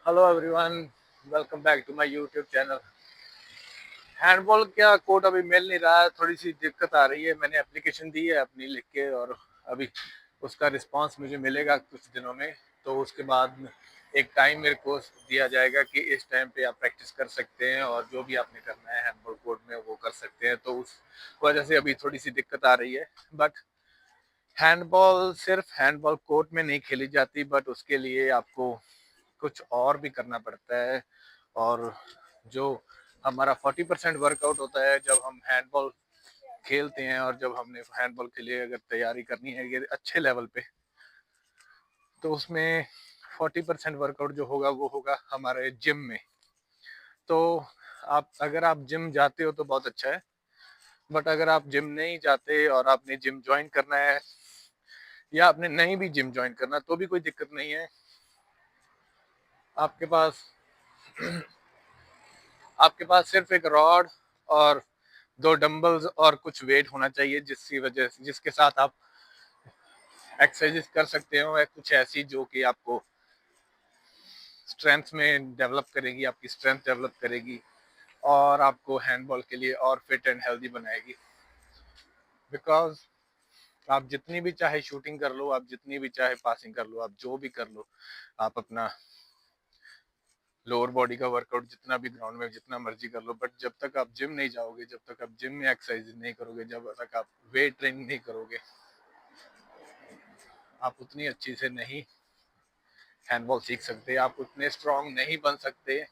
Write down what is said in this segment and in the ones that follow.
Hello everyone, welcome back to my YouTube channel. Handball का code अभी मिल नहीं रहा है, थोड़ी सी दिक्कत आ रही है। मैंने एप्लीकेशन दी है अपनी लिख के, और अभी उसका रिस्पांस मुझे मिलेगा कुछ दिनों में। तो उसके बाद एक टाइम मेरे को दिया जाएगा कि इस टाइम पे आप प्रैक्टिस कर सकते हैं और जो भी आपने करना है हैंडबॉल कोर्ट में वो कर सकते हैं। तो उस वजह से अभी थोड़ी सी दिक्कत आ रही है। बट हैंडबॉल सिर्फ हैंडबॉल कोर्ट में नहीं खेली जाती, बट उसके लिए आपको कुछ और भी करना पड़ता है। और जो हमारा 40% वर्कआउट होता है जब हम हैंडबॉल खेलते हैं, और जब हमने हैंडबॉल के लिए अगर तैयारी करनी है ये अच्छे लेवल पे, तो उसमें 40% वर्कआउट जो होगा वो होगा हमारे जिम में। तो आप अगर आप जिम जाते हो तो बहुत अच्छा है, बट अगर आप जिम नहीं जाते और आपने जिम ज्वाइन करना है या आपने नहीं भी जिम ज्वाइन करना तो भी कोई दिक्कत नहीं है। आपके पास आपके पास सिर्फ एक रॉड और दो डंबल्स और कुछ वेट होना चाहिए, जिसके साथ आप एक्सरसाइज कर सकते हो, या कुछ ऐसी जो कि आपको स्ट्रेंथ में डेवलप करेगी, आपकी स्ट्रेंथ डेवलप करेगी और आपको हैंडबॉल के लिए और फिट एंड हेल्दी बनाएगी। बिकॉज आप जितनी भी चाहे शूटिंग कर लो, आप जितनी भी चाहे पासिंग कर लो, आप जो भी कर लो, आप अपना लोअर बॉडी का वर्कआउट जितना भी ग्राउंड में जितना मर्जी कर लो, बट जब तक आप जिम नहीं जाओगे, जब तक आप जिम में एक्सरसाइज नहीं करोगे, जब तक आप वेट ट्रेनिंग नहीं करोगे, आप उतनी अच्छी से नहीं हैंडबॉल सीख सकते, आप उतने स्ट्रांग नहीं बन सकते।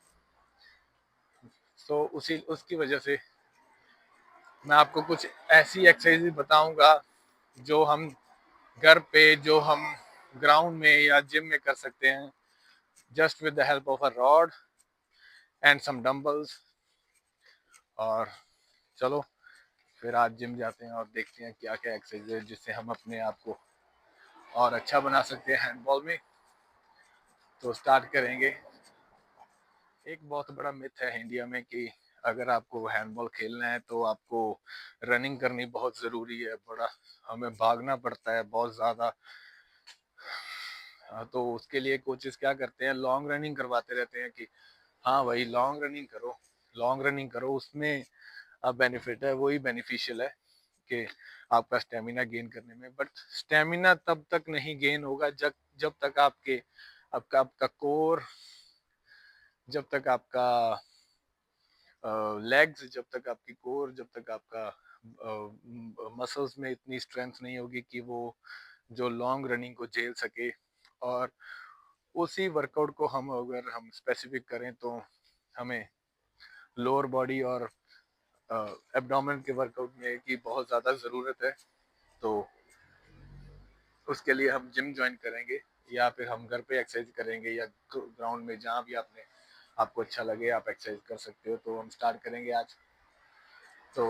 तो उसी उसकी वजह से मैं आपको कुछ ऐसी एक्सरसाइज बताऊंगा जो हम घर पे, जो हम ग्राउंड में या जिम में कर सकते हैं, just with the help of a rod and some dumbbells. और चलो फिर आज जिम जाते हैं और देखते हैं क्या क्या एक्सरसाइज है जिससे हम अपने आप को और अच्छा बना सकते हैं हैंडबॉल में। तो स्टार्ट करेंगे। एक बहुत बड़ा मिथ है इंडिया में कि अगर आपको हैंडबॉल खेलना है तो आपको रनिंग करनी बहुत ज़रूरी है, बड़ा हमें भागना पड़ता है बहुत ज़्यादा। तो उसके लिए कोचेस क्या करते हैं, लॉन्ग रनिंग करवाते रहते हैं कि हाँ भाई लॉन्ग रनिंग करो, लॉन्ग रनिंग करो, उसमें अब बेनिफिट है, वही बेनिफिशियल है कि आपका स्टेमिना गेन करने में। बट स्टेमिना तब तक नहीं गेन होगा जब जब तक आपका आपका कोर, जब तक आपका लेग्स, जब तक आपकी कोर, जब तक आपका मसल्स में इतनी स्ट्रेंथ नहीं होगी कि वो जो लॉन्ग रनिंग को झेल सके। और उसी वर्कआउट को हम अगर हम स्पेसिफिक करें तो हमें लोअर बॉडी और एब्डोमेन के वर्कआउट में की बहुत ज़्यादा ज़रूरत है। तो उसके लिए हम जिम ज्वाइन करेंगे या फिर हम घर पे एक्सरसाइज करेंगे, या ग्राउंड में जहाँ भी आपको अच्छा लगे आप एक्सरसाइज कर सकते हो। तो हम स्टार्ट करेंगे आज। तो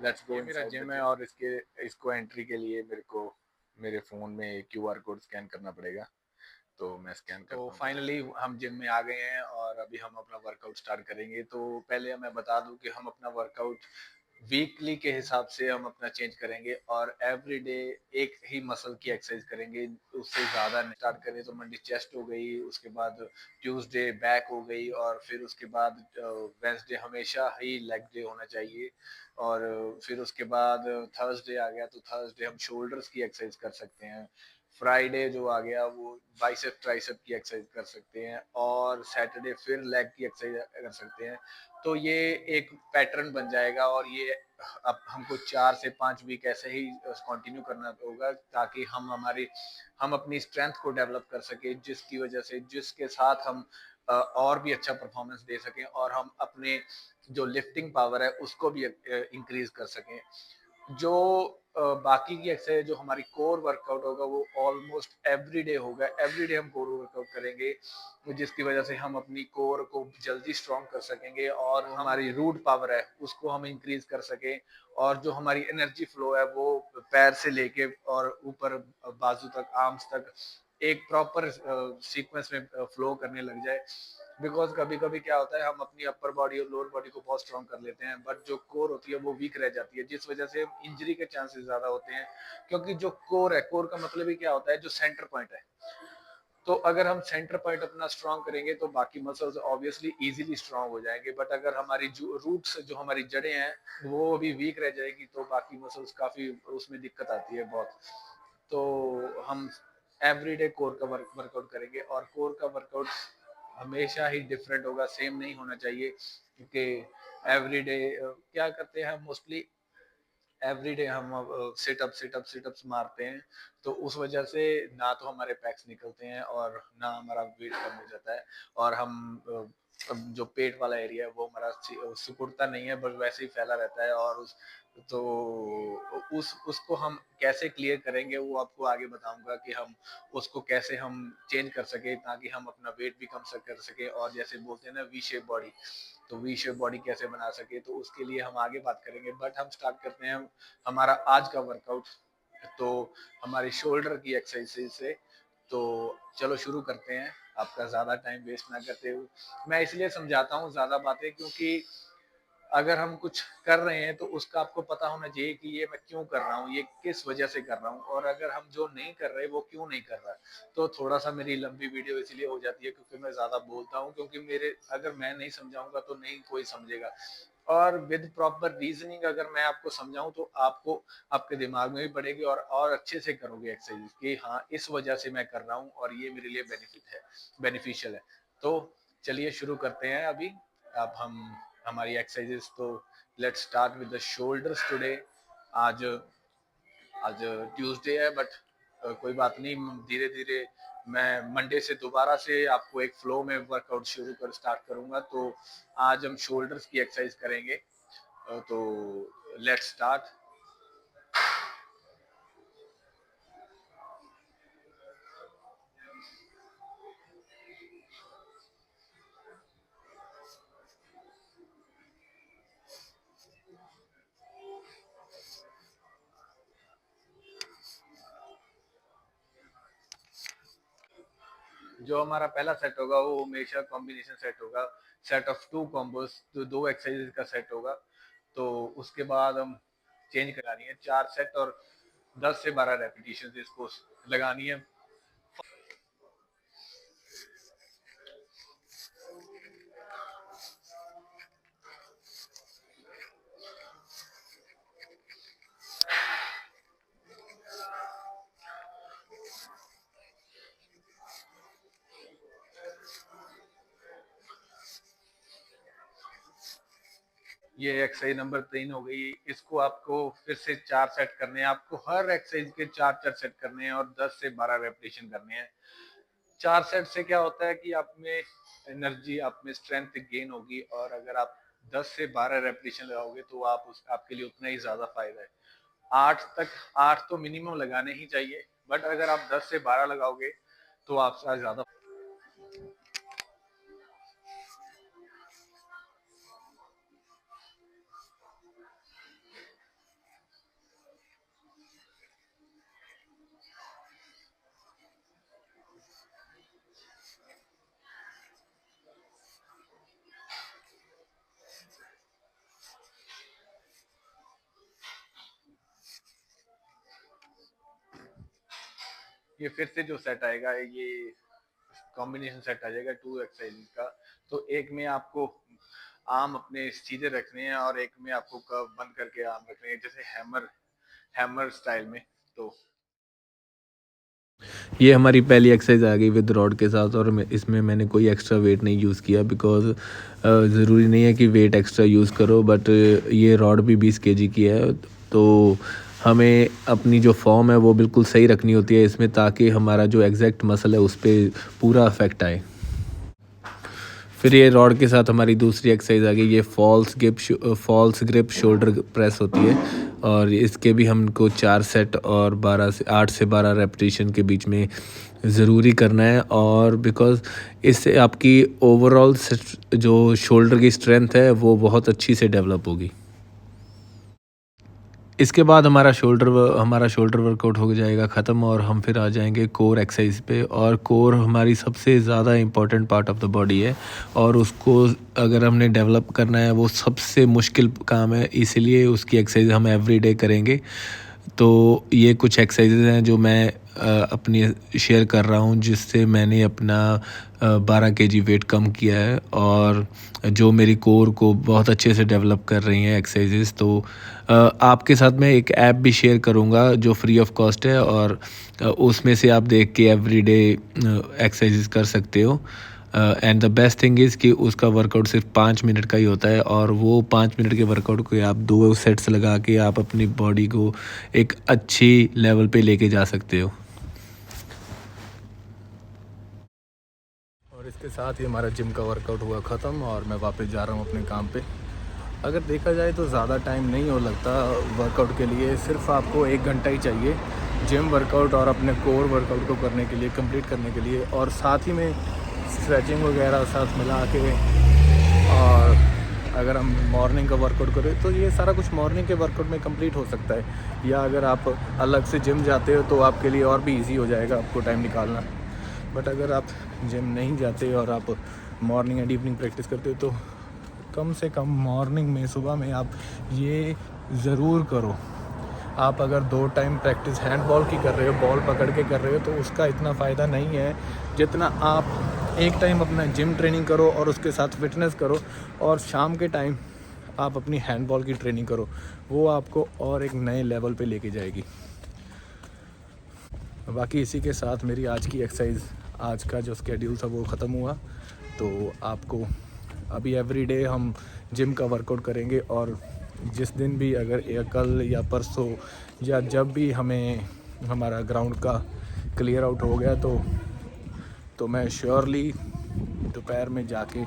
लेट्स गो। ये मेरा जिम है और इसको एंट्री के लिए मेरे को मेरे फ़ोन में क्यूआर कोड स्कैन करना पड़ेगा। तो मैं स्कैन करता हूँ। तो फाइनली हम जिम में आ गए हैं और अभी हम अपना वर्कआउट स्टार्ट करेंगे। तो पहले मैं बता दूं कि हम अपना वर्कआउट वीकली के हिसाब से हम अपना चेंज करेंगे और एवरी डे एक ही मसल की एक्सरसाइज करेंगे, उससे ज़्यादा नहीं। स्टार्ट करें तो मंडे चेस्ट हो गई, उसके बाद ट्यूसडे बैक हो गई, और फिर उसके बाद वेंसडे हमेशा ही लेग डे होना चाहिए। और फिर उसके बाद थर्सडे आ गया तो थर्सडे हम शोल्डर्स की एक्सरसाइज कर सकते हैं। फ्राइडे जो आ गया वो बाइसेप ट्राइसेप की एक्सरसाइज कर सकते हैं, और सैटरडे फिर लेग की एक्सरसाइज कर सकते हैं। तो ये एक पैटर्न बन जाएगा, और ये अब हमको 4 से 5 वीक ऐसे ही कंटिन्यू करना होगा ताकि हम अपनी स्ट्रेंथ को डेवलप कर सके, जिसकी वजह से जिसके साथ हम और भी अच्छा परफॉर्मेंस दे सकें और हम अपने जो लिफ्टिंग पावर है उसको भी इंक्रीज कर सकें। जो बाकी की एक्सरसाइज जो हमारी कोर वर्कआउट होगा वो ऑलमोस्ट एवरीडे होगा, एवरीडे हम कोर वर्कआउट करेंगे, जिसकी वजह से हम अपनी कोर को जल्दी स्ट्रॉन्ग कर सकेंगे और हमारी रूट पावर है उसको हम इंक्रीज कर सकें, और जो हमारी एनर्जी फ्लो है वो पैर से लेके और ऊपर बाजू तक, आर्म्स तक एक प्रॉपर सीक्वेंस में फ्लो करने लग जाए। बिकॉज कभी कभी क्या होता है, हम अपनी अपर बॉडी और लोअर बॉडी को बहुत स्ट्रॉन्ग कर लेते हैं, बट जो कोर होती है वो वीक रह जाती है, जिस वजह से इंजरी के चांसेस ज्यादा होते हैं। क्योंकि जो कोर है, कोर का मतलब ही क्या होता है, जो सेंटर पॉइंट है, तो अगर हम सेंटर पॉइंट अपना स्ट्रांग करेंगे तो बाकी मसल्स ऑब्वियसली इजीली स्ट्रांग हो जाएंगे, बट अगर हमारी जो रूट्स, जो हमारी जड़ें हैं वो अभी वीक रह जाएगी तो बाकी मसल्स काफ़ी उसमें दिक्कत आती है बहुत। तो हम एवरीडे कोर का वर्कआउट करेंगे, और कोर का वर्कआउट हमेशा ही डिफरेंट होगा, सेम नहीं होना चाहिए, क्योंकि एवरीडे क्या करते हैं हम मोस्टली, एवरीडे हम सिटअप्स मारते हैं, तो उस वजह से ना तो हमारे पैक्स निकलते हैं और ना हमारा वेट कम हो जाता है, और हम जो पेट वाला एरिया है वो हमारा सिकुड़ता नहीं है, बस वैसे ही फैला रहता है। और तो उसको हम कैसे क्लियर करेंगे वो आपको आगे बताऊंगा, कि हम उसको कैसे हम चेंज कर सके ताकि हम अपना वेट भी कम कर सके, और जैसे बोलते हैं ना वी शेप बॉडी, तो वी शेप बॉडी कैसे बना सके, तो उसके लिए हम आगे बात करेंगे। बट हम स्टार्ट करते हैं हमारा आज का वर्कआउट, तो हमारी शोल्डर की एक्सरसाइज से। तो चलो शुरू करते हैं, आपका ज़्यादा टाइम वेस्ट ना करते हुए। मैं इसलिए समझाता हूँ ज़्यादा बातें, क्योंकि अगर हम कुछ कर रहे हैं तो उसका आपको पता होना चाहिए कि ये मैं क्यों कर रहा हूँ, ये किस वजह से कर रहा हूँ, और अगर हम जो नहीं कर रहे वो क्यों नहीं कर रहा। तो थोड़ा सा मेरी लंबी वीडियो इसलिए हो जाती है क्योंकि मैं ज़्यादा बोलता हूँ, क्योंकि मेरे अगर मैं नहीं समझाऊंगा तो नहीं कोई समझेगा, और विद प्रॉपर रीजनिंग अगर मैं आपको समझाऊं तो आपको आपके दिमाग में भी पड़ेगी, और अच्छे से करोगे एक्सरसाइज कि हाँ इस वजह से मैं कर रहा हूँ और ये मेरे लिए बेनिफिशियल है। तो चलिए शुरू करते हैं अभी। अब हम हमारी एक्सरसाइजेस, तो let's start with the shoulders today. आज आज ट्यूसडे है, बट कोई बात नहीं, धीरे धीरे मैं मंडे से दोबारा से आपको एक फ्लो में वर्कआउट शुरू कर स्टार्ट करूंगा। तो आज हम शोल्डर्स की एक्सरसाइज करेंगे, तो लेट्स स्टार्ट। जो हमारा पहला सेट होगा वो हमेशा कॉम्बिनेशन सेट होगा, सेट ऑफ टू कॉम्बोज, तो दो एक्सरसाइज का सेट होगा। तो उसके बाद हम चेंज करानी है, 4 सेट और 10 से 12 रेपिटेशन इसको लगानी है। ये एक्सरसाइज नंबर 3 हो गई। इसको आपको फिर से 4 सेट करने हैं, आपको हर एक्सरसाइज के 4 4 सेट करने हैं और 10 से 12 रेपिटेशन करने हैं। 4 सेट से क्या होता है कि आप में एनर्जी, आप में स्ट्रेंथ गेन होगी, और अगर आप 10 से 12 रेपिटेशन लगाओगे तो आपके लिए उतना ही ज्यादा फायदा है। 8 तो मिनिमम लगाने ही चाहिए, बट अगर आप 10 से 12 लगाओगे तो आपका ज्यादा। ये फिर से जो सेट आएगा ये कॉम्बिनेशन सेट आ जाएगा 2 एक्सरसाइज का। तो एक में आपको आर्म अपने सीधे रखने हैं और एक में आपको कर्व बंद करके आर्म रखने हैं, जैसे हैमर हैमर स्टाइल में। तो ये हमारी पहली एक्सरसाइज आ गई विद रॉड के साथ, और इसमें मैंने कोई एक्स्ट्रा वेट नहीं यूज़ किया, बिकॉज ज़रूरी नहीं है कि वेट एक्स्ट्रा यूज़ करो, बट ये रॉड भी 20 kg की है, तो हमें अपनी जो फॉर्म है वो बिल्कुल सही रखनी होती है इसमें, ताकि हमारा जो एग्जैक्ट मसल है उस पर पूरा अफेक्ट आए। फिर ये रॉड के साथ हमारी दूसरी एक्सरसाइज आ गई, ये फॉल्स ग्रिप शोल्डर प्रेस होती है, और इसके भी हमको 4 सेट और 8 से 12 रेपिटेशन के बीच में ज़रूरी करना है, और बिकॉज़ इससे आपकी ओवरऑल जो शोल्डर की स्ट्रेंथ है वो बहुत अच्छी से डेवलप होगी। इसके बाद हमारा शोल्डर वर्कआउट हो जाएगा ख़त्म, और हम फिर आ जाएंगे कोर एक्सरसाइज पे, और कोर हमारी सबसे ज़्यादा important part of the body है, और उसको अगर हमने डेवलप करना है वो सबसे मुश्किल काम है, इसीलिए उसकी एक्सरसाइज हम एवरी डे करेंगे। तो ये कुछ एक्सरसाइजेज हैं जो मैं अपनी शेयर कर रहा हूँ, जिससे मैंने अपना 12 केजी वेट कम किया है और जो मेरी कोर को बहुत अच्छे से डेवलप कर रही हैं एक्सरसाइजेस। तो आपके साथ मैं एक ऐप भी शेयर करूँगा जो फ्री ऑफ कॉस्ट है, और उसमें से आप देख के एवरीडे एक्सरसाइजेस कर सकते हो। And the best thing is कि उसका वर्कआउट सिर्फ 5 मिनट का ही होता है, और वो 5 मिनट के वर्कआउट को आप 2 सेट्स लगा के आप अपनी बॉडी को एक अच्छी लेवल पे लेके जा सकते हो। और इसके साथ ही हमारा जिम का वर्कआउट हुआ ख़त्म और मैं वापस जा रहा हूँ अपने काम पे। अगर देखा जाए तो ज़्यादा टाइम नहीं हो लगता वर्कआउट के लिए, सिर्फ आपको 1 घंटा ही चाहिए जिम वर्कआउट और अपने कोर वर्कआउट को करने के लिए, कंप्लीट करने के लिए, और साथ ही में स्ट्रेचिंग वगैरह साथ मिला के। और अगर हम मॉर्निंग का वर्कआउट करें तो ये सारा कुछ मॉर्निंग के वर्कआउट में कंप्लीट हो सकता है, या अगर आप अलग से जिम जाते हो तो आपके लिए और भी इजी हो जाएगा आपको टाइम निकालना। बट अगर आप जिम नहीं जाते और आप मॉर्निंग एंड इवनिंग प्रैक्टिस करते हो तो कम से कम मॉर्निंग में, सुबह में आप ये ज़रूर करो। आप अगर 2 टाइम प्रैक्टिस हैंड बॉल की कर रहे हो, बॉल पकड़ के कर रहे हो, तो उसका इतना फ़ायदा नहीं है जितना आप एक टाइम अपना जिम ट्रेनिंग करो और उसके साथ फिटनेस करो, और शाम के टाइम आप अपनी हैंड बॉल की ट्रेनिंग करो। वो आपको और एक नए लेवल पे लेके जाएगी। बाकी इसी के साथ मेरी आज की एक्सरसाइज, आज का जो स्केड्यूल था वो ख़त्म हुआ। तो आपको अभी एवरीडे हम जिम का वर्कआउट करेंगे, और जिस दिन भी अगर कल या परसों या जब भी हमें हमारा ग्राउंड का क्लियर आउट हो गया तो मैं श्योरली दोपहर में जाके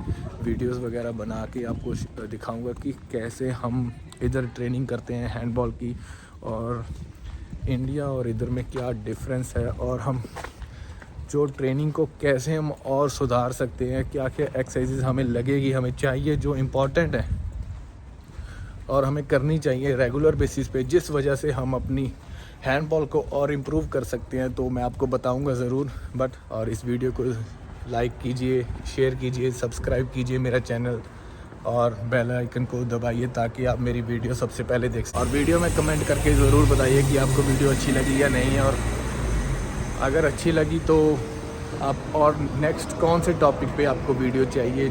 वीडियोस वगैरह बना के आपको दिखाऊंगा कि कैसे हम इधर ट्रेनिंग करते हैं हैंड बॉल की, और इंडिया और इधर में क्या डिफरेंस है, और हम जो ट्रेनिंग को कैसे हम और सुधार सकते हैं, क्या क्या एक्सरसाइजेज हमें लगेगी, हमें चाहिए, जो इम्पोर्टेंट है और हमें करनी चाहिए रेगुलर बेसिस पे, जिस वजह से हम अपनी हैंड बॉल को और इम्प्रूव कर सकते हैं। तो मैं आपको बताऊंगा ज़रूर। और इस वीडियो को लाइक कीजिए, शेयर कीजिए, सब्सक्राइब कीजिए मेरा चैनल, और बेल आइकन को दबाइए ताकि आप मेरी वीडियो सबसे पहले देख सकें। और वीडियो में कमेंट करके ज़रूर बताइए कि आपको वीडियो अच्छी लगी या नहीं, और अगर अच्छी लगी तो आप और नेक्स्ट कौन से टॉपिक पे आपको वीडियो चाहिए,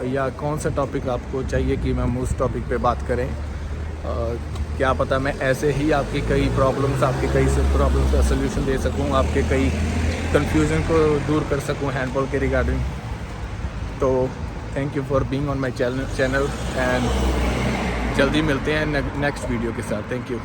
या कौन सा टॉपिक आपको चाहिए कि हम उस टॉपिक पे बात करें। क्या पता मैं ऐसे ही आपकी कई प्रॉब्लम्स का सलूशन दे सकूं, आपके कई कन्फ्यूज़न को दूर कर सकूं हैंड बॉल के रिगार्डिंग। तो thank you for being on my channel, and जल्दी मिलते हैं नेक्स्ट वीडियो के साथ। Thank you.